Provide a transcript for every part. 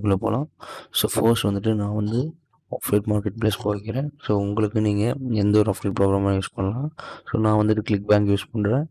உள்ளே போகலாம். So first வந்துட்டு நான் வந்து ஆஃப்லைட் மார்க்கெட் ப்ளேஸ் போய்க்கிறேன். ஸோ உங்களுக்கு நீங்கள் எந்த ஒரு ஆஃப்லைட் ப்ரோக்ராமாக யூஸ் பண்ணலாம். ஸோ நான் வந்துட்டு கிளிக் பேங்க் யூஸ் பண்ணுறேன்.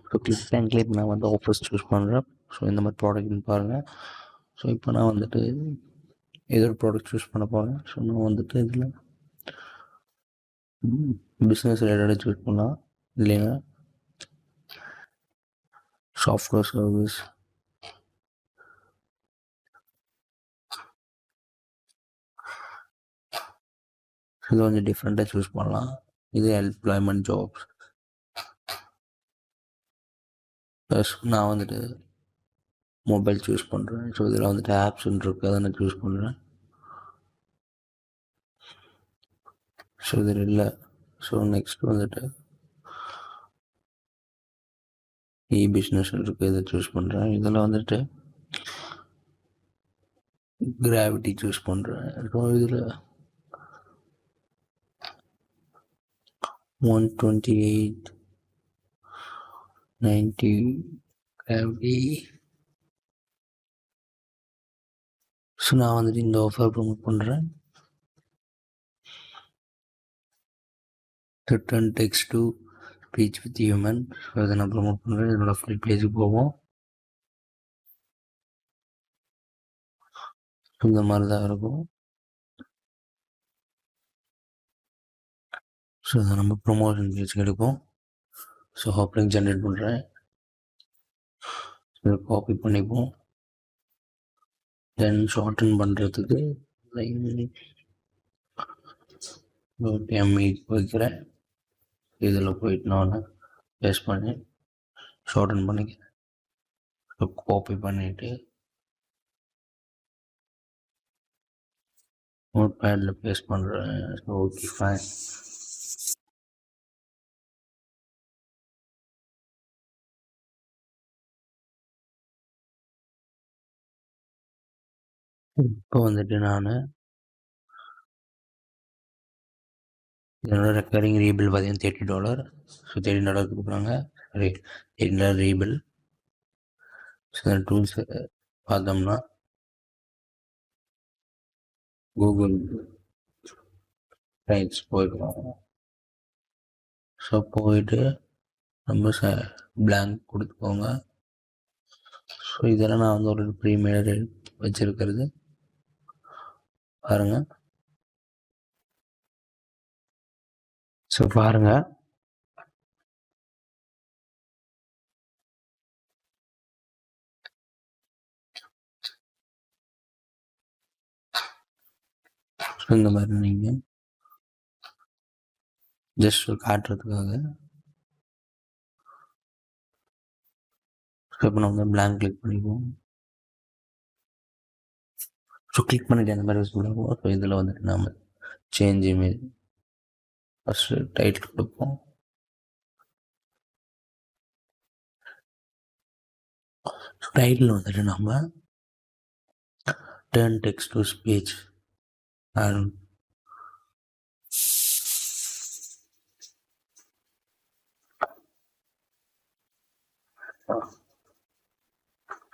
ஸோ கிளிக் பேங்க்லேயே நான் வந்து ஆஃபர்ஸ் சூஸ் பண்ணுறேன். ஸோ இந்த மாதிரி ப்ராடக்ட்னு பாருங்கள். ஸோ இப்போ நான் வந்துட்டு ஏதோ ஒரு ப்ராடக்ட் சூஸ் பண்ண போகிறேன். ஸோ நான் வந்துட்டு இதில் பிஸ்னஸ் ரிலேட்டடாக சூஸ் பண்ணலாம் இல்லைன்னா சாஃப்ட்வேர் சர்வீஸ், இது கொஞ்சம் டிஃப்ரெண்ட்டாக சூஸ் பண்ணலாம். இது எம்ப்ளாய்மெண்ட் ஜாப்ஸ். ப்ளஸ் நான் வந்துட்டு மொபைல் சூஸ் பண்ணுறேன். ஸோ இதில் வந்துட்டு ஆப்ஸ்ன்னு இருக்குது, அதை நான் சூஸ் பண்ணுறேன். ஸோ இதில் இல்லை. ஸோ நெக்ஸ்ட் வந்துட்டு பிஸ்னஸ் இருக்குது, இதை சூஸ் பண்ணுறேன். இதில் வந்துட்டு கிராவிட்டி சூஸ் பண்ணுறேன். ஸோ இதில் 128.90 கிராவிட்டி. ஸோ நான் வந்துட்டு இந்த ஆஃபர் ப்ரொமோட் பண்ணுறேன். Written text to speech with human. So இதை நான் ப்ரொமோட் பண்ணுறேன். என்னோடய ஃப்ரீ பேஜுக்கு போவோம். இந்த மாதிரி தான் இருக்கும். ஸோ அதை நம்ம ப்ரொமோஷன் பேஜுக்கு எடுப்போம். ஸோ ஹாப்லிங் ஜென்ரேட் பண்ணுறேன். இதை காப்பி பண்ணிப்போம். தென் ஷார்டன் பண்ணுறதுக்கு எம்இ வைக்கிறேன். இதில் போயிட்டு நான் பேஸ்ட் பண்ணி ஷார்டன் பண்ணிக்கிறேன். ஸோ காப்பி பண்ணிவிட்டு நோட் பேடில் பேஸ்ட் பண்ணுறேன். So okay fine. இப்போ வந்துட்டு நான் என்னோட ரெக்கரிங் ரீபில் பார்த்தீங்கன்னா $30. ஸோ $30 கொடுக்குறாங்க. சரி, $30 ரீபில். ஸோ டூல்ஸ் பார்த்தோம்னா கூகுள் ரைட்ஸ் போயிருக்கோம். ஸோ போயிட்டு நம்ம பிளாங்க் கொடுத்துக்கோங்க. ஸோ இதெல்லாம் நான் வந்து ஒரு ப்ரீமியர் வச்சுருக்கிறது பாருங்கள். ஸோ பாருங்கள், ஸோ இந்த மாதிரி நீங்கள் ஜஸ்ட் காட்டுறதுக்காக. ஸோ இப்போ நம்ம பிளாங்க் கிளிக் பண்ணிக்குவோம். ஸோ கிளிக் பண்ணிவிட்டு அந்த மாதிரி யூஸ் பண்ணுவோம். ஸோ இதில் வந்துட்டு நம்ம சேஞ்ச் இமேஜ் ஃபஸ்ட்டு டைட்டில் கொடுப்போம். ஸோ டைட்டில் வந்துட்டு நம்ம turn text to speech and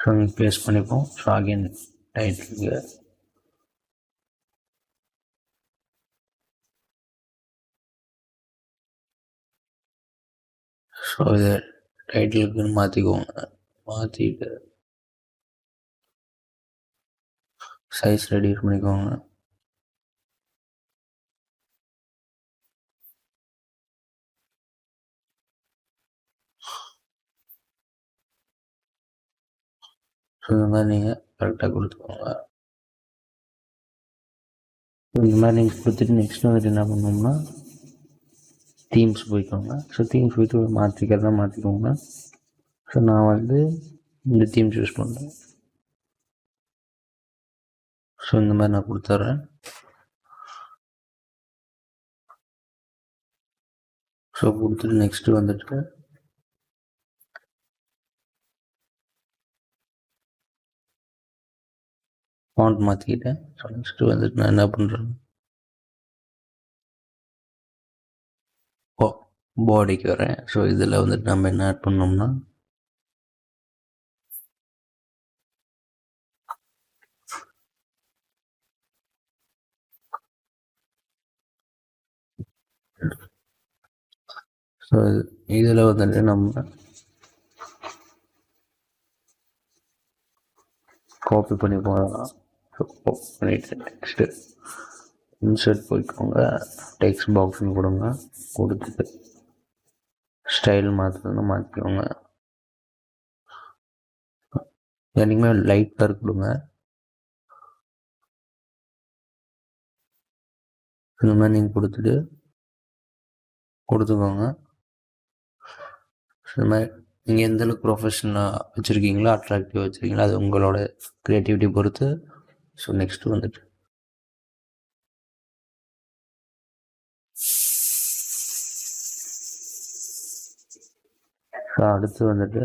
so paste பண்ணிப்போம். ஸோ அகைன் டைட்டிலுக்கு ஸோ இதை டைட்டிலுக்குன்னு மாற்றிக்குவோங்க. மாற்றிட்டு சைஸ் ரெடியூஸ் பண்ணிக்கோங்க. ஸோ இந்த மாதிரி நீங்கள் கரெக்டாக கொடுத்துக்கோங்க. இந்த மாதிரி நீங்கள் கொடுத்துட்டு நெக்ஸ்ட் வந்துட்டு என்ன பண்ணோம்னா தீம்ஸ் போய்க்கோங்க. ஸோ தீம்ஸ் போய்ட்டு மாற்றிக்கிறதா மாற்றிக்கோங்க. ஸோ நான் வந்து இந்த தீம்ஸ் யூஸ் பண்ணுறேன். ஸோ இந்த மாதிரி நான் கொடுத்துட்றேன். ஸோ கொடுத்துட்டு நெக்ஸ்ட்டு வந்துட்டு ஃபாண்ட் மாற்றிக்கிட்டேன். ஸோ நெக்ஸ்ட்டு வந்துட்டு நான் என்ன பண்ணுறேன், பாடிக்கு வரேன். ஸோ இதில் வந்துட்டு நம்ம என்ன ஆட் பண்ணோம்னா ஸோ இதில் வந்துட்டு நம்ம காப்பி பண்ணி போகலாம். ஸோ காப்பி பண்ணிவிட்டு நெக்ஸ்ட்டு இன்சர்ட் போய்க்கோங்க, டெக்ஸ்ட் பாக்ஸ்னு கொடுங்க. கொடுத்துட்டு ஸ்டைல் மாற்றுறதுன்னு மாற்றிக்கோங்க. இனிமேல் லைட் கலர் கொடுங்க. இந்த மாதிரி நீங்கள் கொடுத்துக்கோங்க. இந்த மாதிரி நீங்கள் எந்தளவுக்கு ப்ரொஃபஷனலாக வச்சுருக்கீங்களோ, அட்ராக்டிவாக வச்சுருக்கீங்களோ, அது உங்களோட க்ரியேட்டிவிட்டி பொறுத்து. ஸோ நெக்ஸ்ட்டு வந்துட்டு அடுத்து வந்துட்டு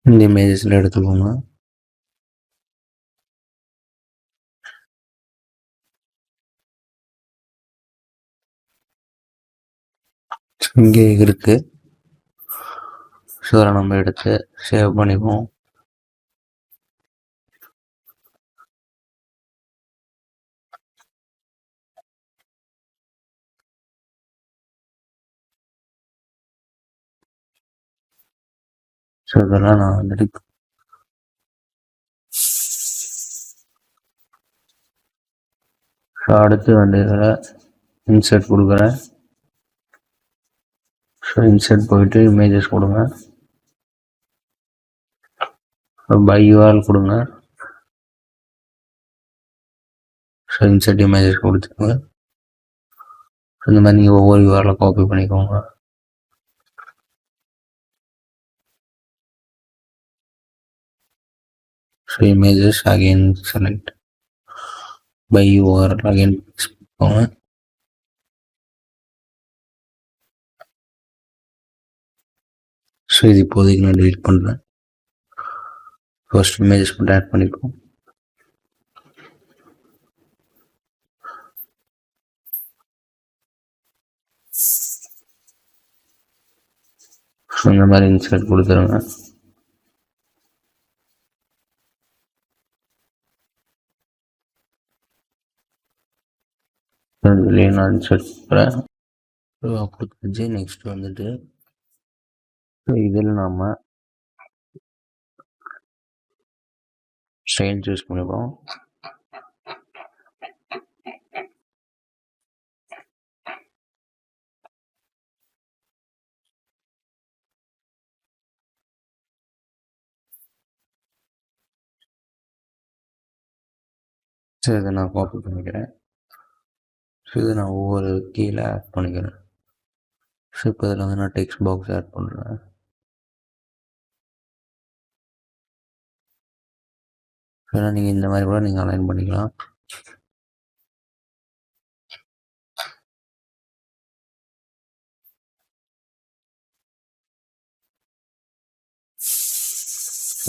இந்த இமேஜஸில் எடுத்துக்கோங்க. இங்கே இருக்குது. ஸோ அதை நம்ம எடுத்து சேவ் பண்ணிப்போம். ஸோ இதெல்லாம் நான் வந்துட்டு அடுத்து வந்து இதில் இன்சர்ட் கொடுக்குறேன். ஸோ இன்சர்ட் போயிட்டு இமேஜஸ் கொடுங்க. பை யூஆர்எல் கொடுங்க. ஸோ இன்சர்ட் இமேஜஸ் கொடுத்துக்கோங்க. இந்த மாதிரி நீங்கள் ஒவ்வொரு யூஆர்எல் காப்பி பண்ணிக்கோங்க. So images again select by URL again போங்க. ஸோ இது இப்போதைக்கு நான் டெலிட் பண்ணுறேன். ஃபர்ஸ்ட் இமேஜஸ் மட்டும் ஆட் பண்ணிப்போம். ஸோ இந்த மாதிரி இன்சர்ட் கொடுத்துருங்க. இதுலேயே நான் இன்சர்ட் பண்ணுறேன். கொடுத்துச்சு. நெக்ஸ்ட் வந்துட்டு இதில் நாம் ஸ்டைல் சூஸ் பண்ணிப்போம். ஸோ இதை நான் காப்பி பண்ணிக்கிறேன். ஸோ இதை நான் ஒவ்வொரு கீழே ஆட் பண்ணிக்கிறேன். ஸோ இப்போ இதில் வந்து நான் டெக்ஸ்ட் பாக்ஸ் ஆட் பண்ணுறேன். ஏன்னா நீங்கள் இந்த மாதிரி கூட நீங்கள் அலைன் பண்ணிக்கலாம்.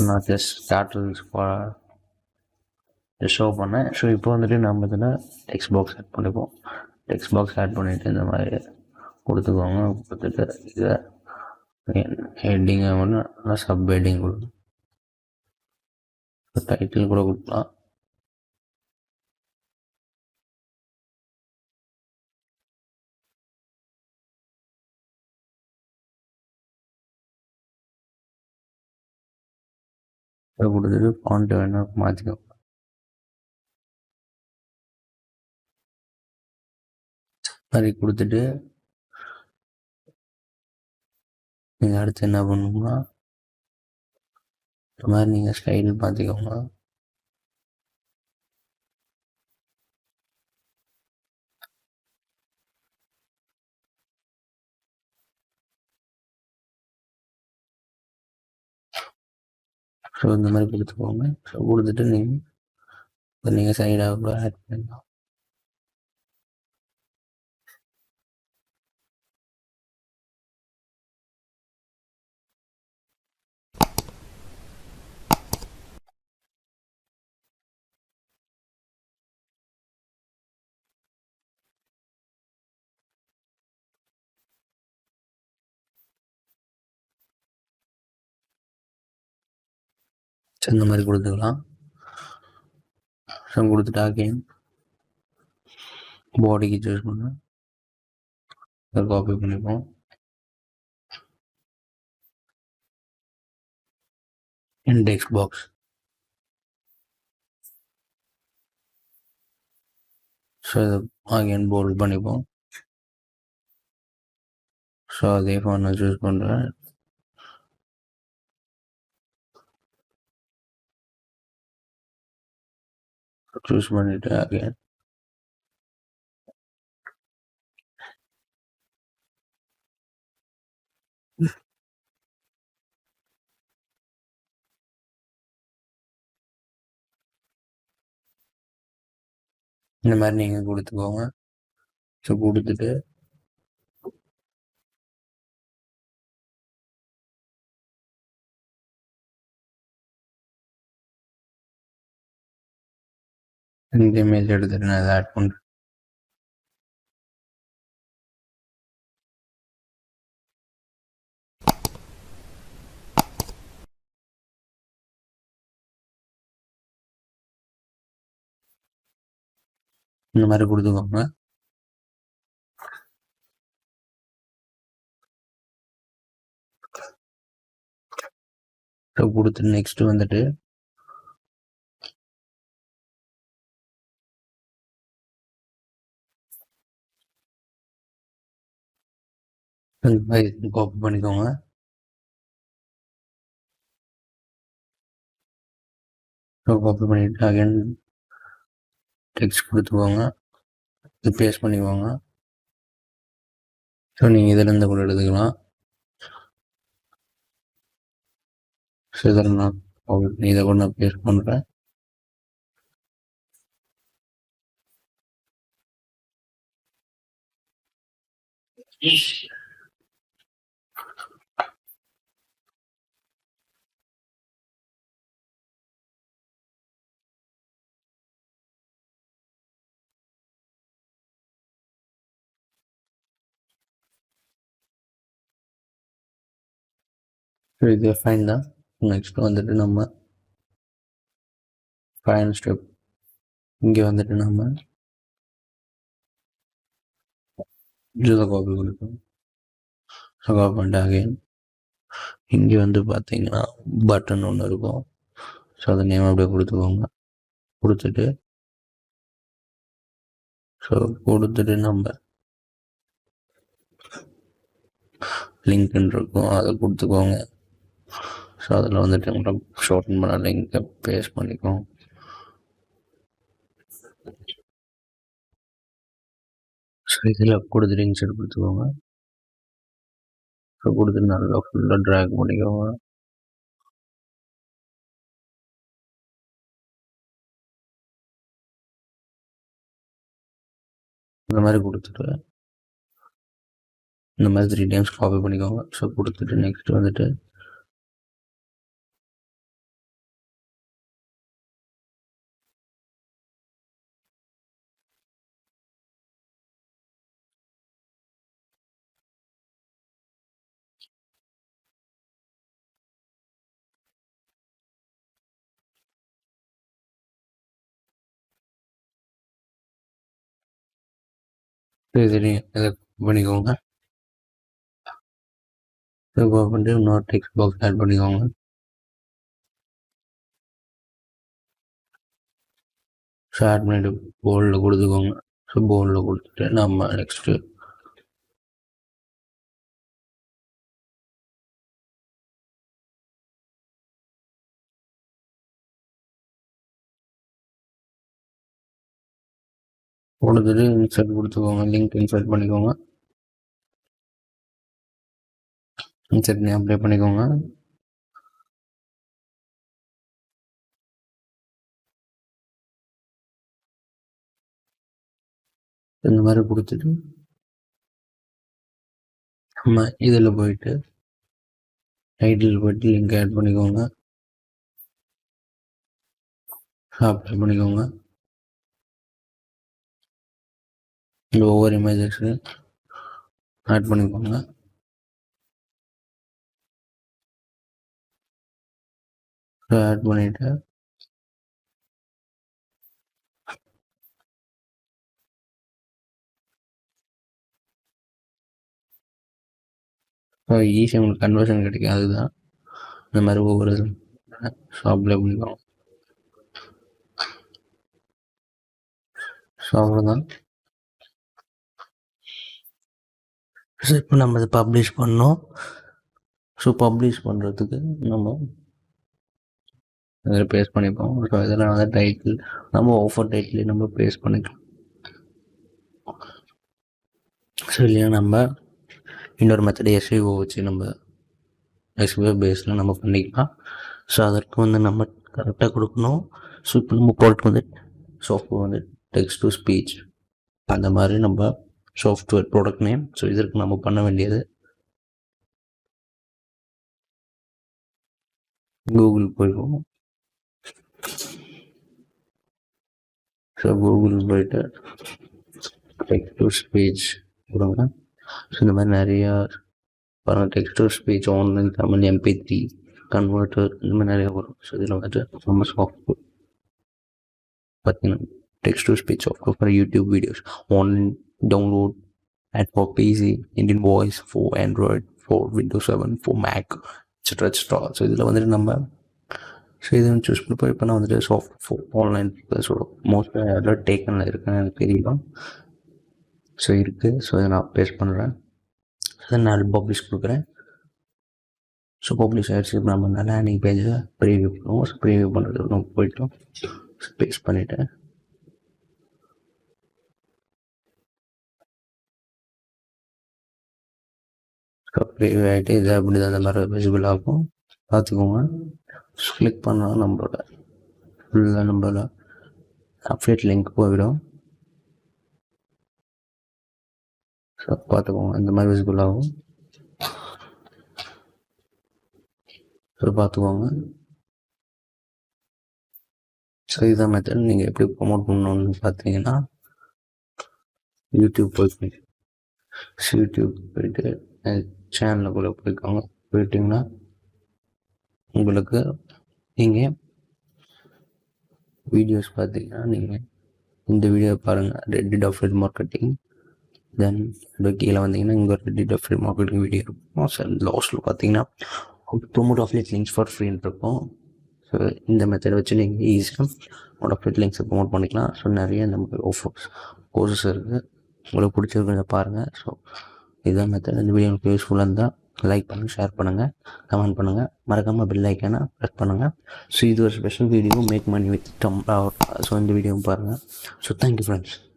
நான் ஜஸ்ட் ஸ்டார்டர்ஸ் ஷோ பண்ணேன். ஸோ இப்போ வந்துட்டு நம்ம இதில் டெக்ஸ்ட் பாக்ஸ் ஆட் பண்ணிப்போம். டெக்ஸ்ட் பாக்ஸ் ஆட் பண்ணிவிட்டு இந்த மாதிரி கொடுத்துக்கோங்க. கொடுத்துட்டு இதை ஹெட்டிங்கை ஒன்று நல்லா சப் ஹெட்டிங் கொடுக்கணும். டைட்டில் கூட கொடுக்கலாம். கொடுத்துட்டு ஃபாண்ட் வேணா மாற்றிக்கோங்க. மாதிரி கொடுத்துட்டு நீங்கள் அடுத்து என்ன பண்ணணும்னா இந்த மாதிரி நீங்கள் ஸ்டைல் பார்த்துக்கோங்க. ஸோ இந்த மாதிரி கொடுத்துக்கோங்க. ஸோ கொடுத்துட்டு நீங்கள் சைடாக கூட ஆட் பண்ணிக்கலாம். ஸோ இந்த மாதிரி கொடுத்துக்கலாம். ஸோ கொடுத்துட்டு அகைன் பாடிக்கு சூஸ் பண்ண அதை காப்பி பண்ணிப்போம். இண்டெக்ஸ் பாக்ஸ் ஸோ இதை அகைன் போல்ட் பண்ணிப்போம். ஸோ அதே ஃபான் சூஸ் பண்ணுறேன். சூஸ் பண்ணிவிட்டு அகைன் இந்த மாதிரி நீங்கள் கொடுத்துக்கோங்க. ஸோ கொடுத்துட்டு இந்த இமேஜ் எடுத்துட்டு நான் இதை ஆட் பண்ணுறேன். இந்த மாதிரி கொடுத்துக்கோங்க. ஸோ கொடுத்துட்டு நெக்ஸ்ட் வந்துட்டு இந்த மாதிரி காப்பி பண்ணிக்கோங்க. ஸோ காப்பி பண்ணிவிட்டு அகைன் டெக்ஸ்ட் கொடுத்துக்கோங்க. இது பேஸ்ட் பண்ணிக்கோங்க. ஸோ நீங்கள் இதிலேருந்து கூட எடுத்துக்கலாம். ஸோ இதில் நான் இதை கூட நான் பேஸ்ட் பண்ணுறேன். ஸோ இது ஃபைன் தான். நெக்ஸ்ட் வந்துட்டு நம்ம ஃபைனல் ஸ்டெப் இங்கே வந்துட்டு நம்ம இதில் காப்பி கொடுப்போம். ஸோ காப்பி பண்ணிட்டு அகைன் இங்கே வந்து பார்த்தீங்கன்னா பட்டன் ஒன்று இருக்கும். ஸோ அதை நேம் அப்படியே கொடுத்துக்கோங்க. கொடுத்துட்டு ஸோ கொடுத்துட்டு நம்ம லிங்க்னு இருக்கும் அதை கொடுத்துக்கோங்க. ஸோ அதில் வந்துட்டு உங்களை ஷார்டன் பண்ண லிங்கை பேஸ்ட் பண்ணிக்கோங்க. ஸோ இதில் கொடுத்துட்டு இன்சர்ட் கொடுத்துக்கோங்க. ஸோ கொடுத்துட்டு நல்லா ஃபுல்லாக ட்ராக் பண்ணிக்கோங்க. இந்த மாதிரி கொடுத்துட்டு இந்த மாதிரி 3 டைம்ஸ் காப்பி பண்ணிக்கோங்க. ஸோ கொடுத்துட்டு நெக்ஸ்ட் வந்துட்டு இதை பண்ணிக்கோங்க. இப்போ வந்து இன்னொரு டெக்ஸ்ட் பாக்ஸ் ஆட் பண்ணிக்கோங்க. ஸோ ஆட் பண்ணிட்டு போல்டில் கொடுத்துக்கோங்க. ஸோ போல்டில் கொடுத்துட்டு நம்ம நெக்ஸ்ட்டு கொடுத்துட்டு இன்சர்ட் கொடுத்துக்கோங்க. லிங்க் இன்சர்ட் பண்ணிக்கோங்க. இன்சர்ட் பண்ணி அப்ளை பண்ணிக்கோங்க. இந்த மாதிரி கொடுத்துட்டு நம்ம இதில் போயிட்டு டைட்டில் போயிட்டு லிங்க் ஆட் பண்ணிக்கோங்க. அப்ளை பண்ணிக்கோங்க. இந்த ஒவ்வொரு இமேஜஸு ஆட் பண்ணிக்கோங்க. ஆட் பண்ணிவிட்டு ஸோ ஈஸியாக உங்களுக்கு கன்வர்ஷன் கிடைக்கும். அதுதான் இந்த மாதிரி ஒவ்வொரு ஷாப்பில் எப்படி. ஸோ அவ்வளோதான். ஸோ இப்போ நம்ம இதை பப்ளிஷ் பண்ணோம். ஸோ பப்ளிஷ் பண்ணுறதுக்கு நம்ம இதில் பேஸ்ட் பண்ணிப்போம். ஸோ இதெல்லாம் வந்து டைட்டில் நம்ம ஆஃபர் டைட்டிலே நம்ம பேஸ்ட் பண்ணிக்கலாம். ஸோ இல்லையா நம்ம இன்னொரு மெத்தட் எஸ்இஓ வச்சு நம்ம எஸ்இஓ பேஸில் நம்ம பண்ணிக்கலாம். ஸோ அதற்கு வந்து நம்ம கரெக்டாக கொடுக்கணும். ஸோ இப்போ நம்ம ப்ராடக்ட் வந்து சாஃப்ட்வேர் வந்து டெக்ஸ்ட் டு ஸ்பீச் அந்த மாதிரி நம்ம சாஃப்ட்வேர் ப்ராடக்ட் நேம். ஸோ இதற்கு நம்ம பண்ண வேண்டியது கூகுள் போயிடுவோம். ஸோ கூகுள் போயிட்டு டெக்ஸ்ட் டு ஸ்பீச் கொடுங்க. ஸோ இந்த மாதிரி நிறையா பாருங்கள், text to speech online Tamil MP3 converter இந்த மாதிரி நிறையா வரும். ஸோ இதில் வந்துட்டு நம்ம சாஃப்ட்வேர் பார்த்தீங்கன்னா text to speech software for YouTube videos online download and for PC Indian voice for Android for Windows 7 for Mac extra extra. So இதில் வந்துட்டு நம்ம ஸோ இதை சூஸ் பண்ணிப்போம். இப்போ நான் வந்துட்டு சாஃப்ட் ஆன்லைன் ஸோ மோஸ்ட்டாக எல்லாம் டேக்கனில் இருக்குன்னு எனக்கு தெரியலாம். ஸோ இருக்குது. ஸோ இதை நான் பேஸ்ட் பண்ணுறேன். அதை நான் பப்ளிஷ் கொடுக்குறேன். ஸோ பப்ளிஷ் ஆகிடுச்சு. இப்போ நம்ம லேண்டிங் பேஜை ப்ரீவியூ பண்ணுவோம். ஸோ ப்ரீவியூ பண்ணுறது நம்ம போய்ட்டோம். பேஸ்ட் பண்ணிவிட்டேன். ஸோ ப்ரீவியூ ஆகிட்டு இது அப்படி தான் அந்த மாதிரி விசிபிள் ஆகும், பார்த்துக்கோங்க. கிளிக் பண்ணால் நம்மளோட ஃபுல்லாக நம்மளோட அப்டேட் லிங்க் போயிடும். ஸோ பார்த்துக்கோங்க, இந்த மாதிரி விசிபிள் ஆகும். ஸோ பார்த்துக்கோங்க. ஸோ இதுதான் மெத்தட். நீங்கள் எப்படி ப்ரொமோட் பண்ணணுன்னு பார்த்தீங்கன்னா யூடியூப் போயிட்டு சேனலுக்குள்ளே போய்க்கோங்க. போயிட்டிங்கன்னா உங்களுக்கு நீங்கள் வீடியோஸ் பார்த்தீங்கன்னா நீங்கள் இந்த வீடியோ பாருங்கள், ரெடிட் அஃபிலியேட் மார்க்கெட்டிங். தென் இப்போ கீழே வந்தீங்கன்னா இங்கே ஒரு ரெடிட் அஃபிலியேட் மார்க்கெட்டிங் வீடியோ இருக்கும். ஸோ லாஸ்ட்டில் பார்த்தீங்கன்னா ப்ரொமோட் அஃபிலியேட் லிங்க்ஸ் ஃபார் ஃப்ரீன்னு இருக்கும். ஸோ இந்த மெத்தடை வச்சு நீங்கள் ஈஸியாக உங்களோட அஃபிலியேட் லிங்க்ஸை ப்ரொமோட் பண்ணிக்கலாம். ஸோ நிறைய நமக்கு ஆஃபர்ஸ் கோர்சஸ் இருக்குது. உங்களுக்கு பிடிச்சிருக்கிறத பாருங்கள். ஸோ இதுதான் மெத்தட். இந்த வீடியோ உங்களுக்கு யூஸ்ஃபுல்லாக இருந்தால் லைக் பண்ணுங்கள், ஷேர் பண்ணுங்கள், கமெண்ட் பண்ணுங்கள், மறக்காமல் பெல் ஐக்கானை ப்ரெஸ் பண்ணுங்கள். ஸோ இது ஒரு special video, make money with so இந்த வீடியோவும் பாருங்கள். So thank you friends.